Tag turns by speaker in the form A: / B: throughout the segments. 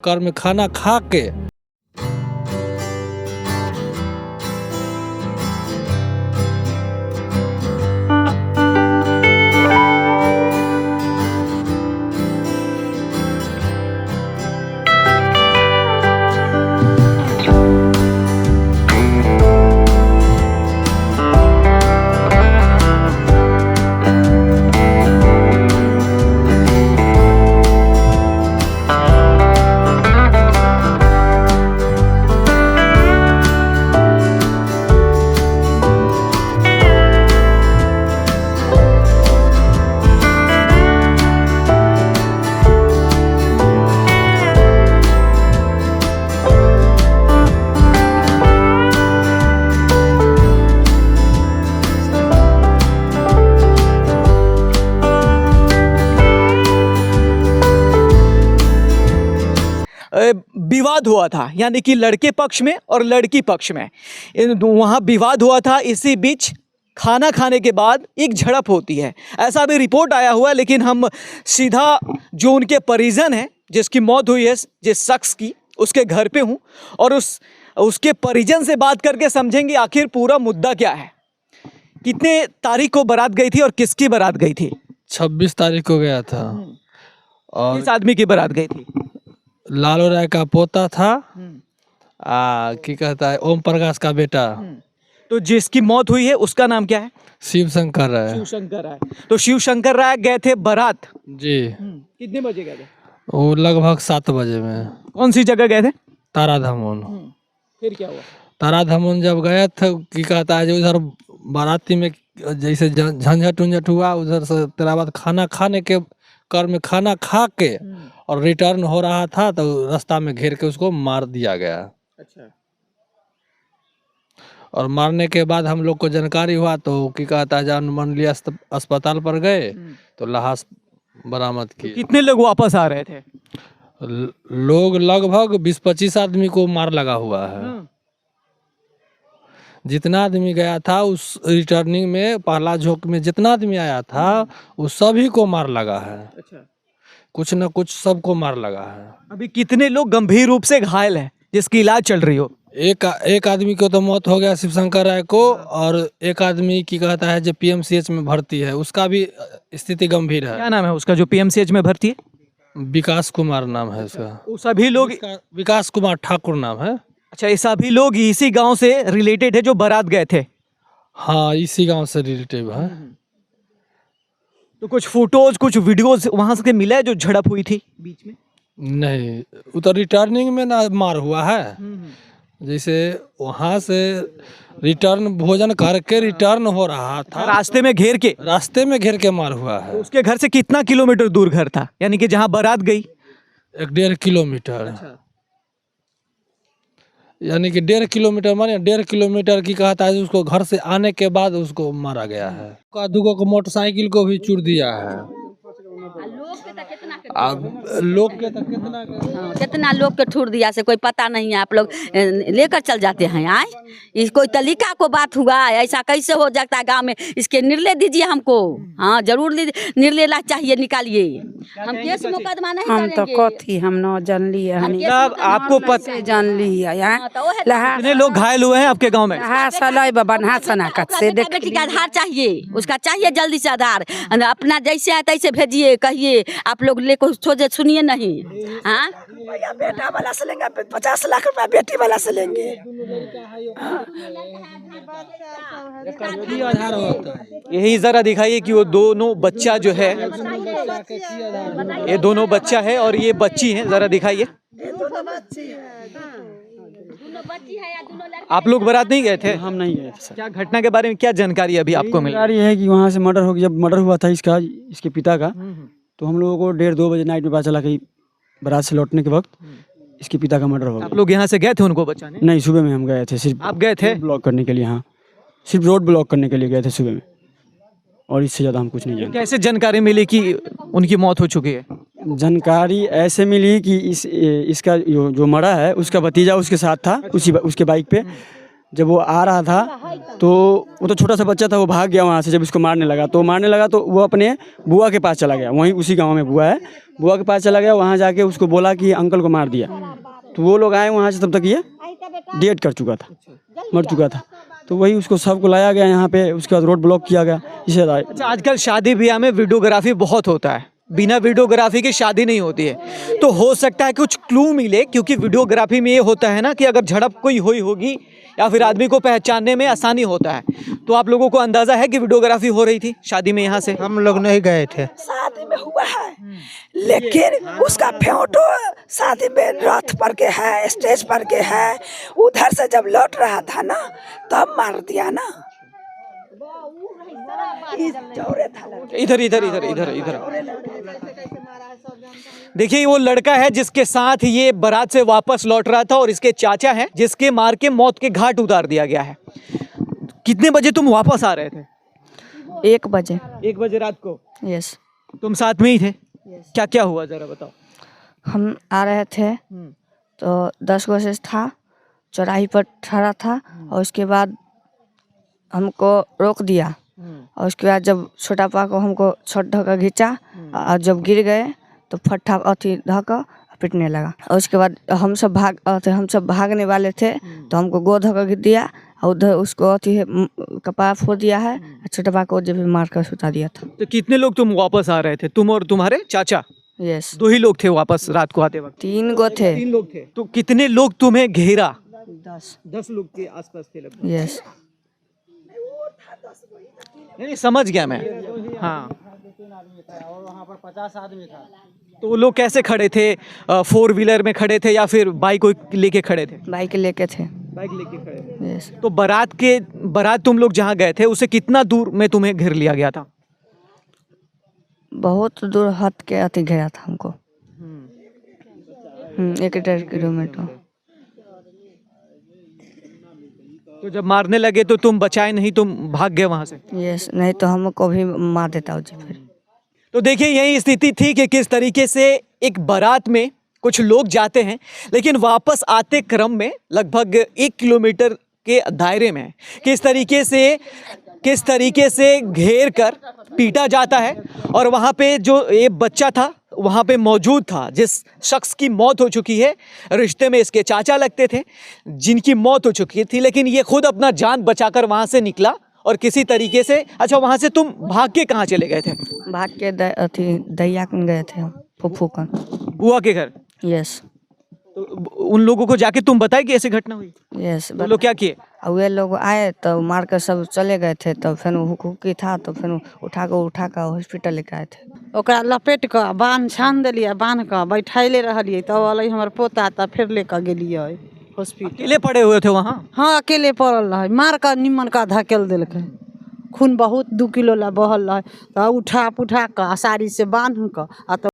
A: Car में खाना खा के
B: विवाद हुआ था, यानी कि लड़के पक्ष में और लड़की पक्ष में वहाँ विवाद हुआ था। इसी बीच खाना खाने के बाद एक झड़प होती है, ऐसा भी रिपोर्ट आया हुआ है। लेकिन हम सीधा जो उनके परिजन हैं, जिसकी मौत हुई है जिस शख्स की, उसके घर पे हूँ और उसके परिजन से बात करके समझेंगे आखिर पूरा मुद्दा क्या है। कितने तारीख को बारात गई थी और किसकी बारात गई थी?
A: 26 तारीख को गया था। और
B: किस आदमी की बारात गई थी?
A: लालू राय का पोता था, की कहता है ओम प्रकाश का बेटा।
B: तो जिसकी मौत हुई है उसका नाम क्या है?
A: शिव शंकर राय।
B: शिव शंकर राय। तो शिव शंकर राय गए थे बारात
A: जी।
B: कितने बजे गए थे?
A: वो लगभग 7 बजे में।
B: कौन सी जगह गए थे?
A: तारा धामुन।
B: फिर क्या हुआ?
A: तारा धामुन जब गए थे, की कहता है जो उधर बाराती में जैसे झंझट उंझट हुआ, उधर से तेरा बाद खाना खाने के कर में खाना खा के और रिटर्न हो रहा था तो रास्ता में घेर के उसको मार दिया गया।
B: अच्छा।
A: और मारने के बाद हम लोग को जानकारी हुआ तो की कहता है जान मंडली अस्पताल पर गए तो लाश बरामद की।
B: कितने लोग वापस आ रहे थे?
A: लोग लगभग 20-25 आदमी को मार लगा हुआ है। जितना आदमी गया था उस रिटर्निंग में, पहला झोंक में जितना आदमी आया था उस सभी को मार लगा है। अच्छा। कुछ न कुछ सबको मार लगा है। अभी
B: कितने लोग गंभीर रूप से घायल हैं जिसकी इलाज चल रही हो?
A: एक आदमी को तो मौत हो गया शिव शंकर राय को, और एक आदमी की कहता है जो पीएमसीएच में भर्ती है, उसका भी स्थिति गंभीर है।
B: क्या नाम है उसका जो पीएमसीएच में भर्ती है?
A: विकास कुमार नाम है उसका।
B: वो सभी लोग
A: विकास कुमार ठाकुर नाम है।
B: अच्छा, ये सभी लोग इसी गांव से रिलेटेड है जो बारात गए थे?
A: हाँ, इसी गांव से रिलेटिव है।
B: तो कुछ फोटोज कुछ वीडियोस वहां से मिला है जो झड़प हुई थी बीच में?
A: नहीं, उधर रिटर्निंग में ना मार हुआ है। जैसे वहां से रिटर्न भोजन करके रिटर्न हो रहा था,
B: रास्ते में घेर के
A: मार हुआ है।
B: उसके घर से कितना किलोमीटर दूर घर था, यानी कि जहां बारात गई?
A: 1.5 किलोमीटर। अच्छा। यानी कि 1.5 किलोमीटर माने 1.5 किलोमीटर की कहता है उसको घर से आने के बाद उसको मारा गया है। दुगो को मोटरसाइकिल को भी चूर दिया है। लोग के
C: कितना लोग के ठूर दिया से कोई पता नहीं है। आप लोग लेकर चल जाते हैं। आए कोई तरीका को बात हुआ, ऐसा कैसे हो जाता है गांव में? इसके निर्णय दीजिए हमको। हाँ, जरूर निर्णय चाहिए, निकालिए। हम केस मुकदमा नहीं
D: हम तो कथी हम न जान लिए।
B: आपको पता
D: जान लिया
B: कितने लोग घायल हुए हैं आपके गांव में?
C: बेटी का आधार चाहिए, उसका चाहिए जल्दी से आधार। अपना जैसे है तैसे भेजिए, कहिए। आप लोग लेको सोचे सुनिए नहीं। हाँ,
D: बेटा वाला से लेंगे 50 लाख रुपया, बेटी वाला से लेंगे।
B: यही जरा दिखाइए कि वो दोनों बच्चा जो है, ये दोनों बच्चा है और ये बच्ची है, जरा दिखाइए। आप लोग बारात नहीं गए थे?
E: हम नहीं गए थे सर।
B: क्या घटना के बारे में क्या जानकारी अभी आपको मिली?
E: जानकारी है कि वहाँ से मर्डर हो गया। जब मर्डर हुआ था इसके पिता का, तो हम लोगों को 1:30-2 बजे नाइट में पता चला कि बारात से लौटने के वक्त इसके पिता का मर्डर हो गया।
B: आप लोग यहाँ से गए थे उनको बचाने?
E: नहीं, सुबह में हम गए थे। सिर्फ
B: आप गए थे
E: ब्लॉक करने के लिए? हाँ, सिर्फ रोड ब्लॉक करने के लिए गए थे सुबह में, और इससे ज़्यादा हम कुछ नहीं जानते।
B: कैसे जानकारी मिली कि उनकी मौत हो चुकी है?
E: जानकारी ऐसे मिली कि इसका जो मरा है उसका भतीजा उसके साथ था, उसके बाइक पे। जब वो आ रहा था तो वो तो छोटा सा बच्चा था, वो भाग गया वहाँ से। जब इसको मारने लगा तो वो अपने बुआ के पास चला गया। वहीं उसी गांव में बुआ है, बुआ के पास चला गया, वहाँ जाके उसको बोला कि अंकल को मार दिया। तो वो लोग आए वहाँ से, तब तक ये डेट कर चुका था, मर चुका था। तो वही उसको सबको लाया गया यहाँ पे, उसके बाद रोड ब्लॉक किया गया इसे।
B: अच्छा, आजकल शादी ब्याह में वीडियोग्राफी बहुत होता है, बिना वीडियोग्राफी की शादी नहीं होती है। तो हो सकता है कुछ क्लू मिले, क्योंकि वीडियोग्राफी में ये होता है ना कि अगर झड़प कोई हुई होगी या फिर आदमी को पहचानने में आसानी होता है। तो आप लोगों को अंदाजा है कि वीडियोग्राफी हो रही थी शादी में यहाँ से?
F: हम लोग नहीं गए थे।
D: शादी में हुआ है, लेकिन उसका फोटो शादी में रथ पर के है, स्टेज पर के है। उधर से जब लौट रहा था ना, तब मार दिया ना।
B: इधर इधर इधर इधर इधर देखिए, वो लड़का है जिसके साथ ये बारात से वापस लौट रहा था, और इसके चाचा हैं जिसके मार के मौत के घाट उतार दिया गया है। कितने बजे तुम वापस आ रहे थे?
G: 1 बजे।
B: 1 बजे रात को?
G: यस।
B: तुम साथ में ही थे? क्या क्या हुआ जरा बताओ।
G: हम आ रहे थे तो 10 बजे था, चौराही पर ठहरा था, और उसके बाद हमको रोक दिया। और उसके बाद जब छोटा पा को हमको छोट ढका खींचा, और जब गिर गए तो फट्ठा अथी ढका पिटने लगा। और उसके बाद हम सब भागने वाले थे, तो हमको गोद धक्का दिया, और उधर उसको अथी कपार फोड़ दिया है, छोटा पा को जब मार कर सुता दिया था।
B: तो कितने लोग तुम वापस आ रहे थे, तुम और तुम्हारे चाचा?
G: यस।
B: 2 ही लोग थे वापस रात को आते वक्त?
G: 3 गो थे।
B: 3 लोग थे। तो कितने लोग तुम्हें घेरा? 10 लोग के आसपास थे लगभग।
G: यस।
B: नहीं, समझ गया मैं। हाँ,
E: और वहाँ पर 50 आदमी था।
B: तो वो लोग कैसे खड़े थे? 4 व्हीलर में खड़े थे या फिर बाइक लेके खड़े थे?
G: बाइक लेके थे।
B: बाइक लेके खड़े थे।
G: यस।
B: तो बारात तुम लोग जहाँ गए थे उससे कितना दूर में तुम्हें घेर लिया गया था?
G: बहुत दूर हट के अति घेरा था हमको। 1.5 किलोमीटर।
B: तो जब मारने लगे तो तुम बचाए नहीं, तुम भाग गए वहां से?
G: यस, नहीं तो हमको भी मार देता हो जी फिर।
B: तो देखिए, यही स्थिति थी कि किस तरीके से एक बारात में कुछ लोग जाते हैं, लेकिन वापस आते क्रम में लगभग 1 किलोमीटर के दायरे में किस तरीके से घेर कर पीटा जाता है। और वहाँ पे जो ये बच्चा था वहाँ पे मौजूद था, जिस शख्स की मौत हो चुकी है, रिश्ते में इसके चाचा लगते थे जिनकी मौत हो चुकी थी, लेकिन ये खुद अपना जान बचाकर वहाँ से निकला और किसी तरीके से। अच्छा, वहाँ से तुम भाग के कहाँ चले गए थे?
G: भाग के अथी दैया कन गए थे हम, फूफू कन।
B: बुआ के घर?
G: यस।
B: तो उन लोगों को जाके तुम बताए कि ऐसी घटना हुई?
G: यस।
B: वो लोग क्या किए?
G: वे लोग आए तो मार कर सब चले गए थे, तो फिर हुक्की था तो फिर उठा कर हॉस्पिटल लेके आए थे।
H: ओकरा लपेट कर बांध छान दिलिए, बांध कर बैठाइले रहलिए, तब अलै हमर पोता, तब फिर लेकर गेलिए हॉस्पिटल।
B: अकेले पड़े हुए थे वहाँ?
H: हाँ, अकेले पड़ल रहे, मार कर निमन का धकेल दिलकै, खून बहुत 2 किलो ला बहल रहे, तो उठा कर साड़ी से बांध कर तो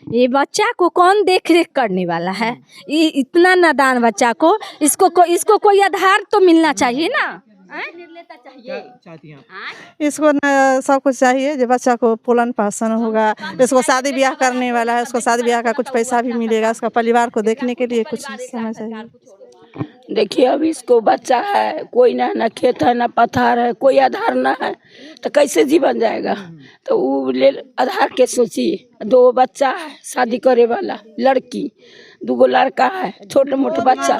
I: ये बच्चा को कौन देख रेख करने वाला है? ये इतना नादान बच्चा को, इसको कोई आधार तो मिलना चाहिए ना।
H: इसको न सब कुछ चाहिए, जो बच्चा को पोलन पालन होगा, इसको शादी ब्याह करने वाला है, उसको शादी ब्याह का कुछ पैसा भी मिलेगा, उसका परिवार को देखने के लिए कुछ समय चाहिए।
C: देखिए, अब इसको बच्चा है, कोई ना खेत है, ना पथार है, कोई आधार ना है, तो कैसे जीवन जाएगा? तो वो ले आधार के सोचिए। 2 बच्चा है, शादी करे वाला लड़की, 2 लड़का है, छोटे मोटे बच्चा।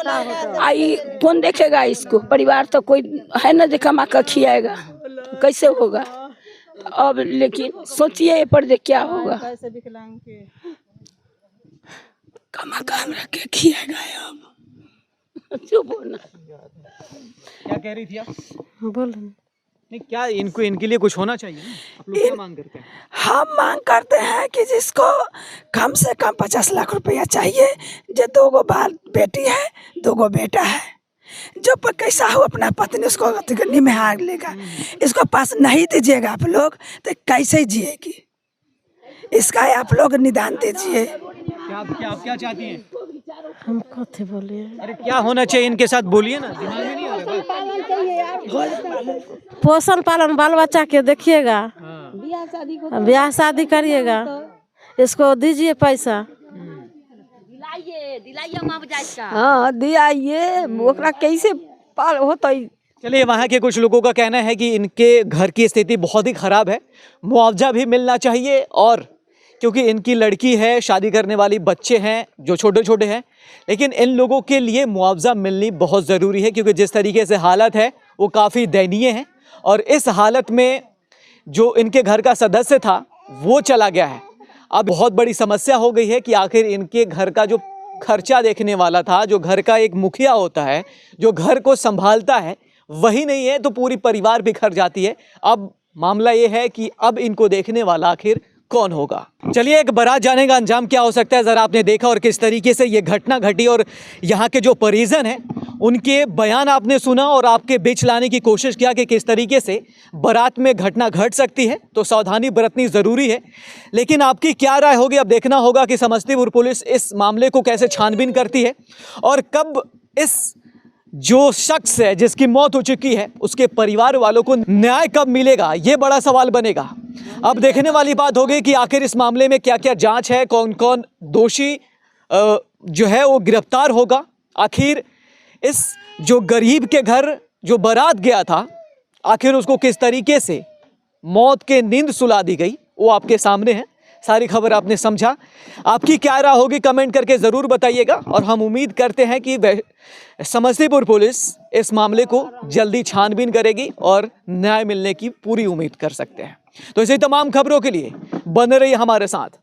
C: आई कौन देखेगा इसको? परिवार तो कोई है ना जो कमा कर खियाएगा, कैसे होगा? अब लेकिन सोचिए ये पर क्या होगा।
D: कमा काम रख के किया गया अब।
C: चुप हो ना।
B: क्या कह रही थी आप?
H: बोल
B: नहीं, क्या इनके लिए कुछ होना चाहिए ना? आप लोग क्या मांग करते हैं?
D: हम मांग करते हैं कि जिसको कम से कम 50 लाख रुपया चाहिए, जो 2 गो बेटी है 2 गो बेटा है, जो कैसा हो अपना पत्नी उसको निमेहार लेगा, इसको पास नहीं दीजिएगा आप लोग तो कैसे जिएगी, इसका आप लोग निदान दीजिए।
B: आप क्या चाहती हैं?
H: हम कथे बोलिए
B: अरे क्या होना चाहिए इनके साथ, बोलिए ना, दिमाग में नहीं आ रहा बात।
H: पोषण पालन बाल बच्चा के देखिएगा, ब्याह शादी करिएगा, इसको दीजिए पैसा।
C: दिलाइए मुआवजा इसका।
G: हाँ दियाइए, ओकरा कैसे पाल होता।
B: चलिए, वहाँ के कुछ लोगों का कहना है कि इनके घर की स्थिति बहुत ही ख़राब है, मुआवजा भी मिलना चाहिए, और क्योंकि इनकी लड़की है, शादी करने वाली, बच्चे हैं जो छोटे छोटे हैं, लेकिन इन लोगों के लिए मुआवजा मिलनी बहुत ज़रूरी है, क्योंकि जिस तरीके से हालत है वो काफ़ी दयनीय है, और इस हालत में जो इनके घर का सदस्य था वो चला गया है। अब बहुत बड़ी समस्या हो गई है कि आखिर इनके घर का जो खर्चा देखने वाला था, जो घर का एक मुखिया होता है, जो घर को संभालता है, वही नहीं है तो पूरी परिवार बिखर जाती है। अब मामला ये है कि अब इनको देखने वाला आखिर कौन होगा। चलिए, एक बारात जाने का अंजाम क्या हो सकता है ज़रा आपने देखा, और किस तरीके से ये घटना घटी, और यहाँ के जो परिजन हैं उनके बयान आपने सुना, और आपके बीच लाने की कोशिश किया कि किस तरीके से बारात में घटना घट सकती है, तो सावधानी बरतनी ज़रूरी है। लेकिन आपकी क्या राय होगी, अब देखना होगा कि समस्तीपुर पुलिस इस मामले को कैसे छानबीन करती है, और कब इस जो शख्स है जिसकी मौत हो चुकी है उसके परिवार वालों को न्याय कब मिलेगा, ये बड़ा सवाल बनेगा। अब देखने वाली बात होगी कि आखिर इस मामले में क्या क्या जांच है, कौन कौन दोषी जो है वो गिरफ्तार होगा, आखिर इस जो गरीब के घर जो बारात गया था आखिर उसको किस तरीके से मौत के नींद सुला दी गई, वो आपके सामने है। सारी खबर आपने समझा, आपकी क्या राय होगी कमेंट करके ज़रूर बताइएगा, और हम उम्मीद करते हैं कि समस्तीपुर पुलिस इस मामले को जल्दी छानबीन करेगी और न्याय मिलने की पूरी उम्मीद कर सकते हैं। तो इसी तमाम खबरों के लिए बने रहिए हमारे साथ।